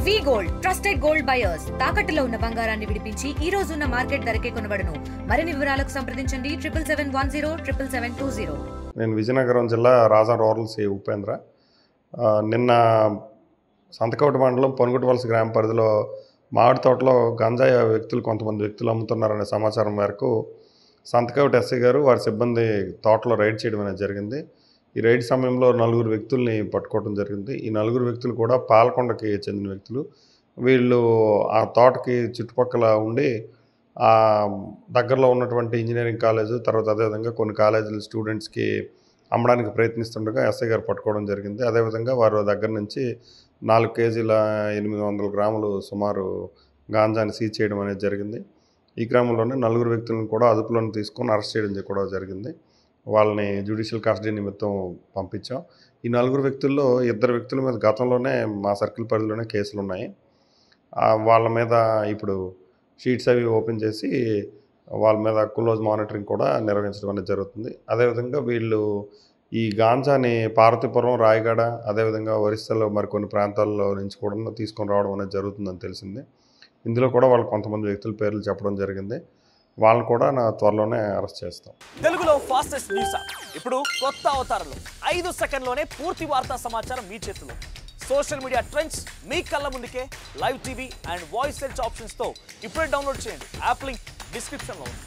వి gold trusted gold buyers తాకట్టులో ఉన్న బంగారాన్ని విడిపించి ఈ రోజు ఉన్న మార్కెట్ ధరకే కొనబడును. మరిన్ని వివరాలకు సంప్రదించండి 77107720. నేను విజయనగరం జిల్లా రాజా రూరల్ సి ఉపేంద్ర. నిన్న సంతకవటి మండలం పొనుగుటవలస గ్రామ పరిధిలో మామిడి తోటలో గంజాయి కొంతమంది వ్యక్తులు అమ్ముతున్నారనే సమాచారం మేరకు సంతకవటి ఎస్ఐ గారు వారి సిబ్బంది తోటలో రైడ్ చేయడం అనేది జరిగింది. ఈ రైడ్ సమయంలో 4 వ్యక్తుల్ని పట్టుకోవడం జరిగింది. ఈ 4 వ్యక్తులు కూడా పాలకొండకి చెందిన వ్యక్తులు. వీళ్ళు ఆ తోటకి చుట్టుపక్కల ఉండి దగ్గరలో ఉన్నటువంటి ఇంజనీరింగ్ కాలేజు, తర్వాత అదేవిధంగా కొన్ని కాలేజీల స్టూడెంట్స్కి అమ్మడానికి ప్రయత్నిస్తుండగా ఎస్ఐ గారు పట్టుకోవడం జరిగింది. అదేవిధంగా వారి దగ్గర నుంచి 4 కేజీల 800 గ్రాములు సుమారు గాంజాని సీజ్ చేయడం అనేది జరిగింది. ఈ క్రమంలోనే 4 వ్యక్తులను కూడా అదుపులోకి తీసుకొని అరెస్ట్ చేయడం కూడా జరిగింది. వాళ్ళని జ్యుడిషియల్ కస్టడీ నిమిత్తం పంపించాం. ఈ 4 వ్యక్తుల్లో 2 వ్యక్తుల మీద గతంలోనే మా సర్కిల్ పరిధిలోనే కేసులు ఉన్నాయి. వాళ్ళ మీద ఇప్పుడు షీట్స్ అవి ఓపెన్ చేసి వాళ్ళ మీద క్లోజ్ మానిటరింగ్ కూడా నిర్వహించడం అనేది జరుగుతుంది. అదేవిధంగా వీళ్ళు ఈ గాంజాని పార్వతీపురం, రాయగడ, అదేవిధంగా ఒరిస్సాలో మరికొన్ని ప్రాంతాల్లో నుంచి కూడా తీసుకొని రావడం అనేది జరుగుతుందని తెలిసింది. ఇందులో కూడా వాళ్ళు కొంతమంది వ్యక్తుల పేర్లు చెప్పడం జరిగింది. వాళ్ళని కూడా త్వరలోనే అరెస్ట్ చేస్తాం. తెలుగులో ఫాస్టెస్ట్ న్యూస్ ఇప్పుడు కొత్త అవతారంలో 5 సెకండ్లోనే పూర్తి వార్తా సమాచారం మీ చేతిలో. సోషల్ మీడియా ట్రెండ్స్ మీ కళ్ళ ముందుకే live TV and voice search ఆప్షన్స్తో ఇప్పుడే డౌన్లోడ్ చేయండి. యాప్ లింక్ డిస్క్రిప్షన్లో ఉంది.